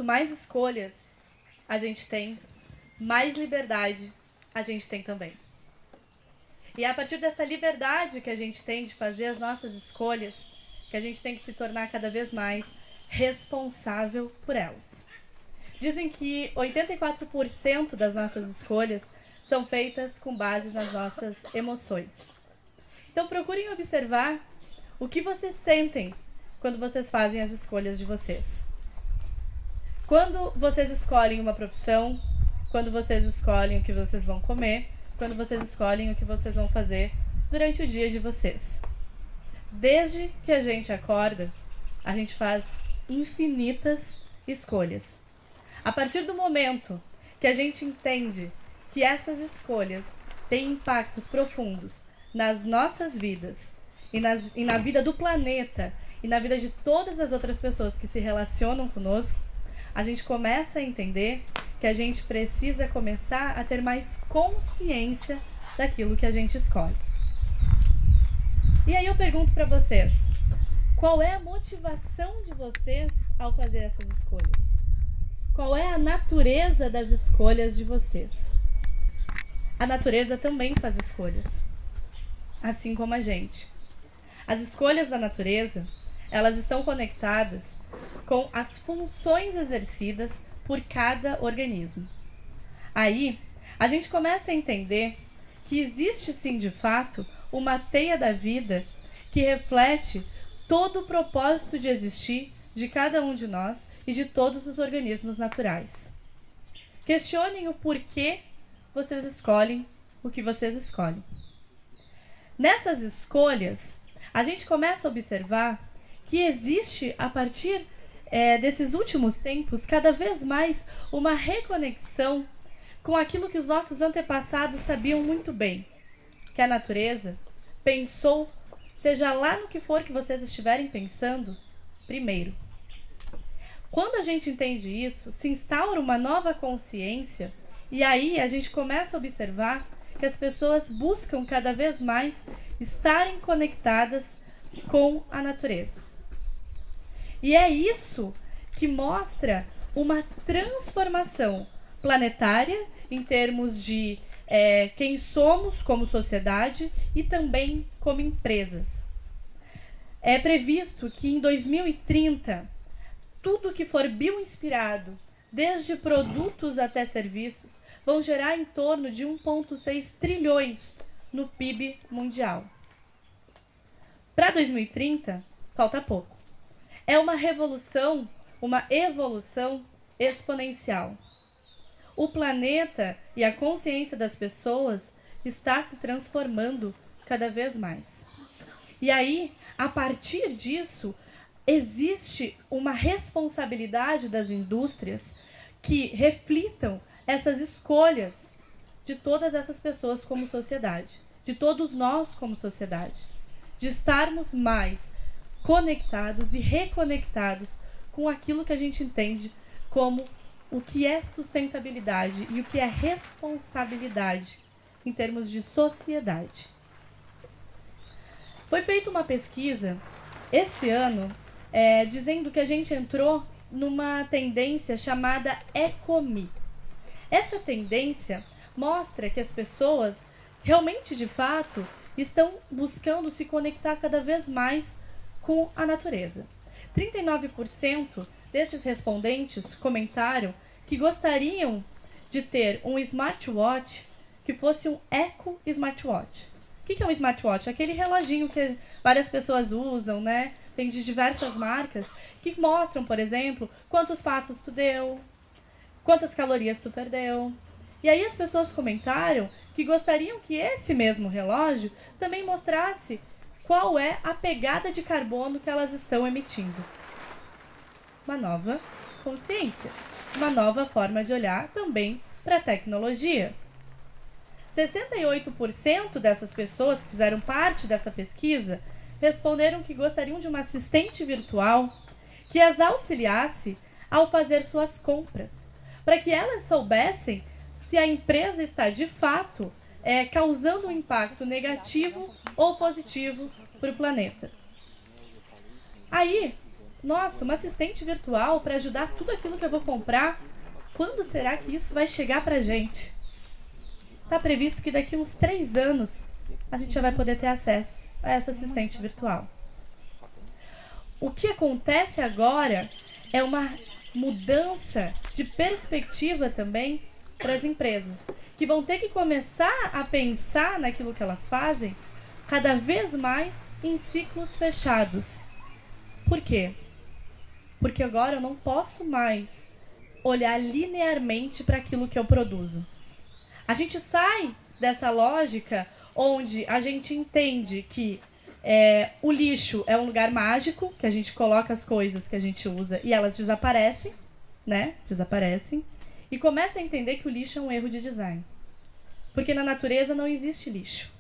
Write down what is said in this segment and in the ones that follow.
quanto mais escolhas a gente tem, mais liberdade a gente tem também. E é a partir dessa liberdade que a gente tem de fazer as nossas escolhas, que a gente tem que se tornar cada vez mais responsável por elas. Dizem que 84% das nossas escolhas são feitas com base nas nossas emoções. Então procurem observar o que vocês sentem quando vocês fazem as escolhas de vocês. Quando vocês escolhem uma profissão, quando vocês escolhem o que vocês vão comer, quando vocês escolhem o que vocês vão fazer durante o dia de vocês. Desde que a gente acorda, a gente faz infinitas escolhas. A partir do momento que a gente entende que essas escolhas têm impactos profundos nas nossas vidas e na vida do planeta e na vida de todas as outras pessoas que se relacionam conosco, a gente começa a entender que a gente precisa começar a ter mais consciência daquilo que a gente escolhe. E aí eu pergunto para vocês, qual é a motivação de vocês ao fazer essas escolhas? Qual é a natureza das escolhas de vocês? A natureza também faz escolhas, assim como a gente. As escolhas da natureza, elas estão conectadas com as funções exercidas por cada organismo. Aí, a gente começa a entender que existe sim, de fato, uma teia da vida que reflete todo o propósito de existir de cada um de nós e de todos os organismos naturais. Questionem o porquê vocês escolhem o que vocês escolhem. Nessas escolhas, a gente começa a observar que existe, a partir desses últimos tempos, cada vez mais uma reconexão com aquilo que os nossos antepassados sabiam muito bem, que a natureza pensou, seja lá no que for que vocês estiverem pensando, primeiro. Quando a gente entende isso, se instaura uma nova consciência e aí a gente começa a observar que as pessoas buscam cada vez mais estarem conectadas com a natureza. E é isso que mostra uma transformação planetária em termos de quem somos como sociedade e também como empresas. É previsto que em 2030, tudo que for bioinspirado, desde produtos até serviços, vão gerar em torno de 1,6 trilhões no PIB mundial. Para 2030, falta pouco. É uma revolução, uma evolução exponencial. O planeta e a consciência das pessoas está se transformando cada vez mais. E aí, a partir disso, existe uma responsabilidade das indústrias que reflitam essas escolhas de todas essas pessoas como sociedade, de todos nós como sociedade, de estarmos mais conectados e reconectados com aquilo que a gente entende como o que é sustentabilidade e o que é responsabilidade em termos de sociedade. Foi feita uma pesquisa esse ano dizendo que a gente entrou numa tendência chamada EcoMe. Essa tendência mostra que as pessoas realmente, de fato, estão buscando se conectar cada vez mais com a natureza. 39% desses respondentes comentaram que gostariam de ter um smartwatch que fosse um eco-smartwatch. O que é um smartwatch? Aquele reloginho que várias pessoas usam, né? Tem de diversas marcas, que mostram, por exemplo, quantos passos tu deu, quantas calorias tu perdeu. E aí as pessoas comentaram que gostariam que esse mesmo relógio também mostrasse qual é a pegada de carbono que elas estão emitindo. Uma nova consciência, uma nova forma de olhar também para a tecnologia. 68% dessas pessoas que fizeram parte dessa pesquisa responderam que gostariam de uma assistente virtual que as auxiliasse ao fazer suas compras, para que elas soubessem se a empresa está de fato causando um impacto negativo ou positivo para o planeta. Aí, Nossa, uma assistente virtual para ajudar tudo aquilo que eu vou comprar. Quando será que isso vai chegar para a gente? Está previsto que daqui a uns 3 anos a gente já vai poder ter acesso a essa assistente virtual. O que acontece agora é uma mudança de perspectiva também para as empresas, que vão ter que começar a pensar naquilo que elas fazem cada vez mais em ciclos fechados. Por quê? Porque agora eu não posso mais olhar linearmente para aquilo que eu produzo. A gente sai dessa lógica onde a gente entende que o lixo é um lugar mágico, que a gente coloca as coisas que a gente usa e elas desaparecem, né? Desaparecem. E começa a entender que o lixo é um erro de design. Porque na natureza não existe lixo.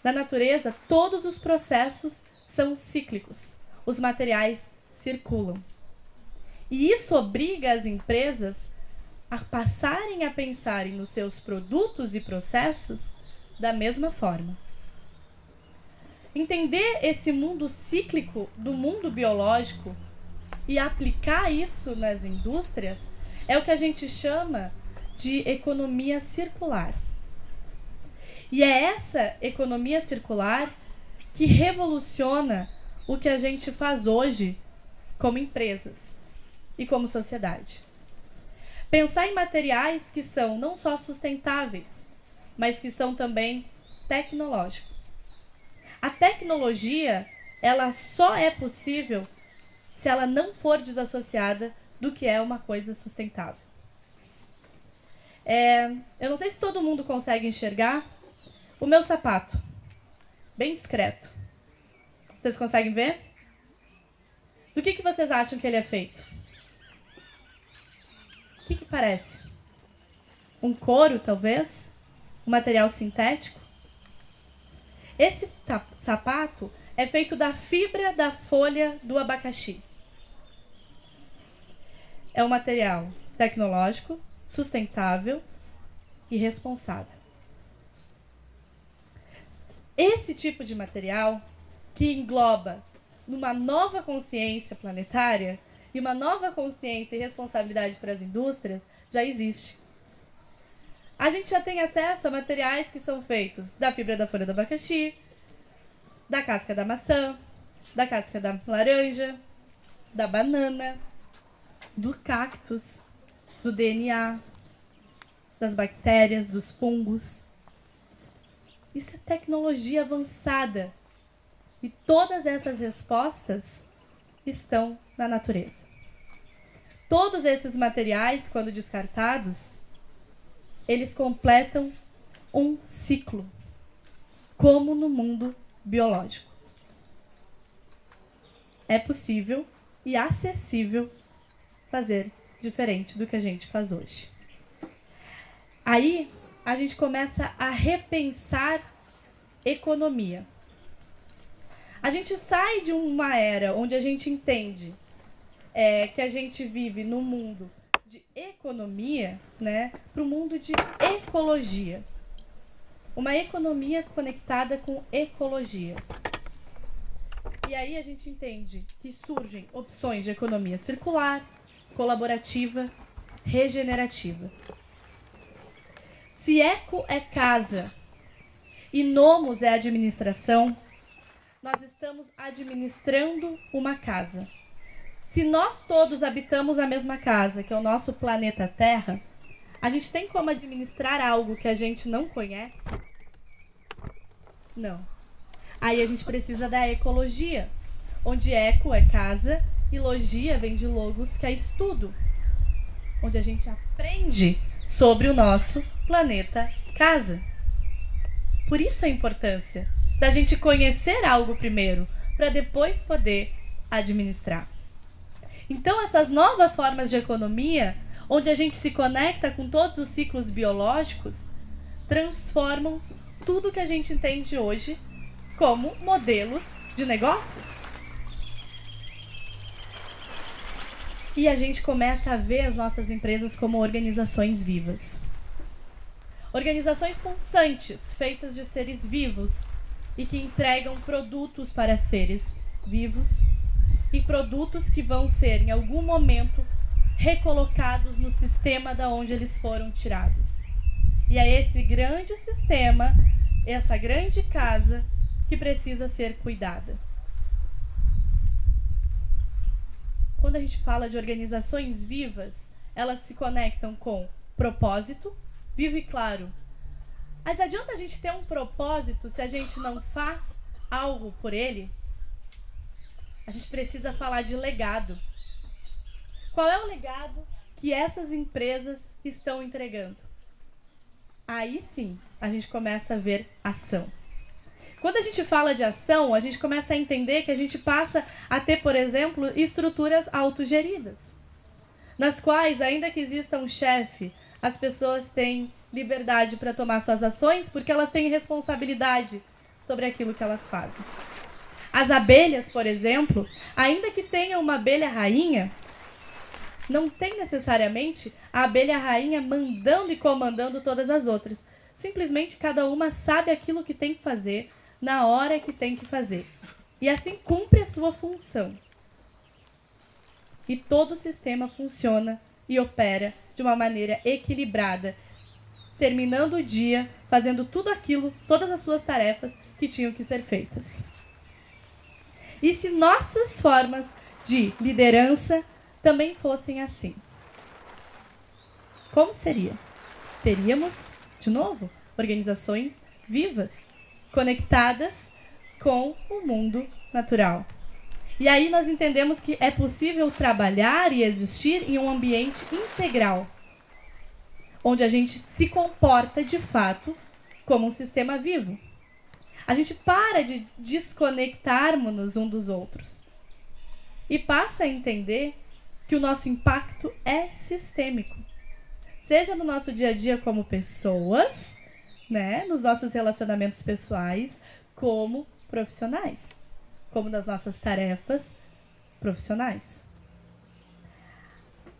Na natureza, todos os processos são cíclicos. Os materiais circulam. E isso obriga as empresas a passarem a pensarem nos seus produtos e processos da mesma forma. Entender esse mundo cíclico do mundo biológico e aplicar isso nas indústrias é o que a gente chama de economia circular. E é essa economia circular que revoluciona o que a gente faz hoje como empresas e como sociedade. Pensar em materiais que são não só sustentáveis, mas que são também tecnológicos. A tecnologia, ela só é possível se ela não for desassociada do que é uma coisa sustentável. Eu não sei se todo mundo consegue enxergar o meu sapato, bem discreto. Vocês conseguem ver? Do que vocês acham que ele é feito? O que parece? Um couro, talvez? Um material sintético? Esse sapato é feito da fibra da folha do abacaxi. É um material tecnológico, sustentável e responsável. Esse tipo de material, que engloba numa nova consciência planetária e uma nova consciência e responsabilidade para as indústrias, já existe. A gente já tem acesso a materiais que são feitos da fibra da folha do abacaxi, da casca da maçã, da casca da laranja, da banana, do cactus, do DNA, das bactérias, dos fungos. Isso é tecnologia avançada. E todas essas respostas estão na natureza. Todos esses materiais, quando descartados, eles completam um ciclo, como no mundo biológico. É possível e acessível fazer diferente do que a gente faz hoje. Aí, a gente começa a repensar economia. A gente sai de uma era onde a gente entende que a gente vive num mundo de economia, né, para o mundo de ecologia. Uma economia conectada com ecologia. E aí a gente entende que surgem opções de economia circular, colaborativa, regenerativa. Se eco é casa e nomos é administração, nós estamos administrando uma casa. Se nós todos habitamos a mesma casa, que é o nosso planeta Terra, a gente tem como administrar algo que a gente não conhece? Não. Aí a gente precisa da ecologia, onde eco é casa e logia vem de logos, que é estudo, onde a gente aprende sobre o nosso planeta casa. Por isso a importância da gente conhecer algo primeiro, para depois poder administrar. Então essas novas formas de economia, onde a gente se conecta com todos os ciclos biológicos, transformam tudo que a gente entende hoje como modelos de negócios. E a gente começa a ver as nossas empresas como organizações vivas. Organizações pensantes, feitas de seres vivos e que entregam produtos para seres vivos em produtos que vão ser, em algum momento, recolocados no sistema da onde eles foram tirados. E é esse grande sistema, essa grande casa, que precisa ser cuidada. Quando a gente fala de organizações vivas, elas se conectam com propósito, vivo e claro. Mas adianta a gente ter um propósito se a gente não faz algo por ele? A gente precisa falar de legado. Qual é o legado que essas empresas estão entregando? Aí sim, a gente começa a ver ação. Quando a gente fala de ação, a gente começa a entender que a gente passa a ter, por exemplo, estruturas autogeridas, nas quais, ainda que exista um chefe, as pessoas têm liberdade para tomar suas ações porque elas têm responsabilidade sobre aquilo que elas fazem. As abelhas, por exemplo, ainda que tenha uma abelha rainha, não tem necessariamente a abelha rainha mandando e comandando todas as outras. Simplesmente cada uma sabe aquilo que tem que fazer, na hora que tem que fazer. E assim cumpre a sua função. E todo o sistema funciona e opera de uma maneira equilibrada, terminando o dia, fazendo tudo aquilo, todas as suas tarefas que tinham que ser feitas. E se nossas formas de liderança também fossem assim? Como seria? Teríamos, de novo, organizações vivas, conectadas com o mundo natural. E aí nós entendemos que é possível trabalhar e existir em um ambiente integral, onde a gente se comporta de fato como um sistema vivo. A gente para de desconectarmos-nos um dos outros e passa a entender que o nosso impacto é sistêmico. Seja no nosso dia a dia como pessoas, né, nos nossos relacionamentos pessoais, como profissionais, como nas nossas tarefas profissionais.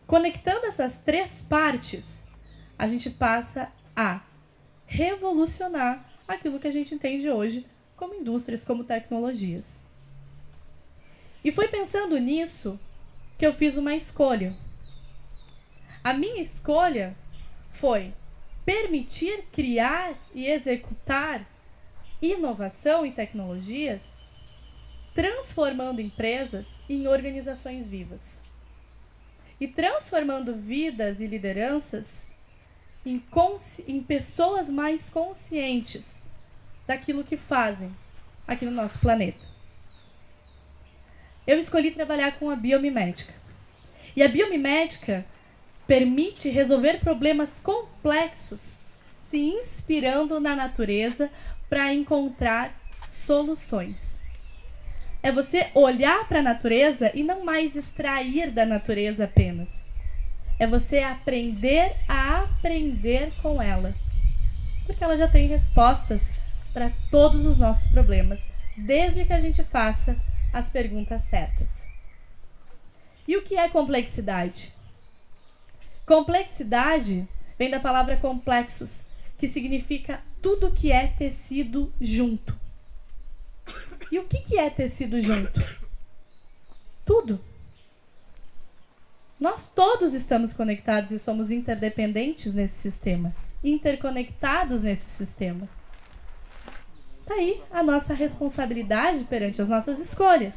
Conectando essas três partes, a gente passa a revolucionar aquilo que a gente entende hoje como indústrias, como tecnologias. E foi pensando nisso que eu fiz uma escolha. A minha escolha foi permitir criar e executar inovação e tecnologias, transformando empresas em organizações vivas. E transformando vidas e lideranças em pessoas mais conscientes daquilo que fazem aqui no nosso planeta. Eu escolhi trabalhar com a biomimética. E a biomimética permite resolver problemas complexos, se inspirando na natureza para encontrar soluções. É você olhar para a natureza e não mais extrair da natureza apenas. É você aprender a aprender com ela. Porque ela já tem respostas para todos os nossos problemas, desde que a gente faça as perguntas certas. E o que é complexidade? Complexidade vem da palavra complexos, que significa tudo que é tecido junto. E o que é tecido junto? Tudo. Nós todos estamos conectados e somos interdependentes nesse sistema, interconectados nesses sistemas. Está aí a nossa responsabilidade perante as nossas escolhas.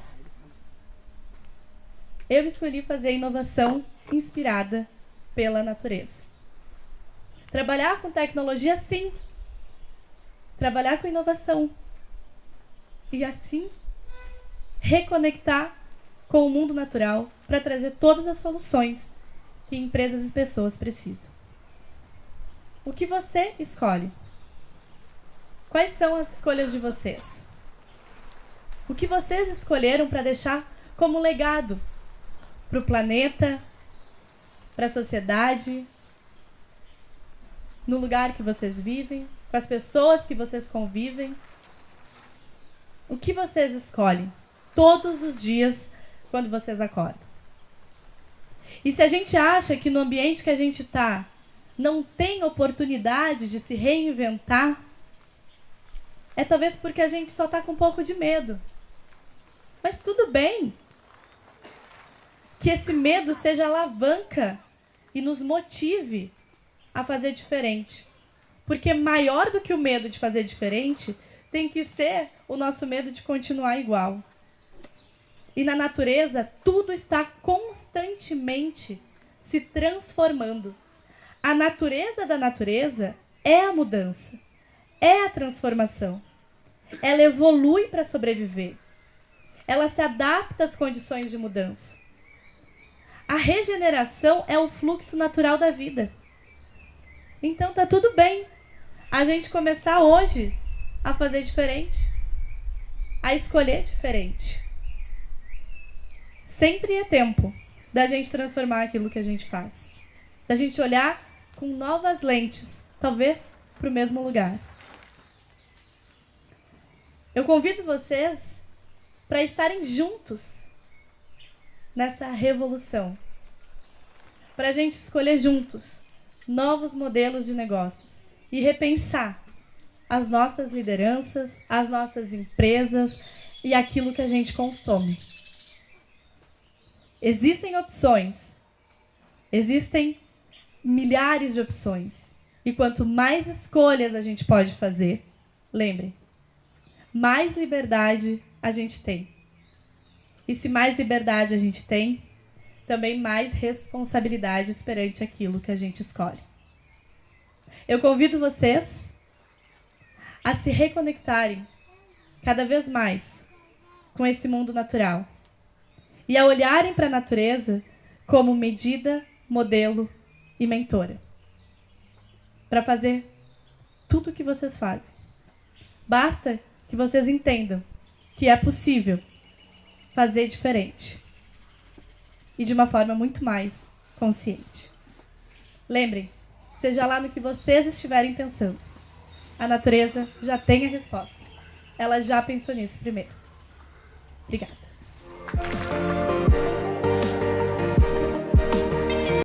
Eu escolhi fazer inovação inspirada pela natureza. Trabalhar com tecnologia, sim. Trabalhar com inovação. E assim, reconectar com o mundo natural para trazer todas as soluções que empresas e pessoas precisam. O que você escolhe? Quais são as escolhas de vocês? O que vocês escolheram para deixar como legado para o planeta, para a sociedade, no lugar que vocês vivem, com as pessoas que vocês convivem? O que vocês escolhem todos os dias quando vocês acordam? E se a gente acha que no ambiente que a gente está não tem oportunidade de se reinventar, é talvez porque a gente só está com um pouco de medo. Mas tudo bem. que esse medo seja alavanca e nos motive a fazer diferente. Porque maior do que o medo de fazer diferente, tem que ser o nosso medo de continuar igual. E na natureza, tudo está constantemente se transformando. A natureza da natureza é a mudança, é a transformação. Ela evolui para sobreviver. Ela se adapta às condições de mudança. A regeneração é o fluxo natural da vida. Então tá tudo bem a gente começar hoje a fazer diferente, a escolher diferente. Sempre é tempo da gente transformar aquilo que a gente faz, da gente olhar com novas lentes, talvez para o mesmo lugar. Eu convido vocês para estarem juntos nessa revolução, para a gente escolher juntos novos modelos de negócios e repensar as nossas lideranças, as nossas empresas e aquilo que a gente consome. Existem opções, existem milhares de opções. E quanto mais escolhas a gente pode fazer, lembrem, mais liberdade a gente tem. E se mais liberdade a gente tem, também mais responsabilidades perante aquilo que a gente escolhe. Eu convido vocês a se reconectarem cada vez mais com esse mundo natural e a olharem para a natureza como medida, modelo e mentora para fazer tudo o que vocês fazem. Basta que vocês entendam que é possível fazer diferente e de uma forma muito mais consciente. Lembrem, seja lá no que vocês estiverem pensando, a natureza já tem a resposta. Ela já pensou nisso primeiro. Obrigada.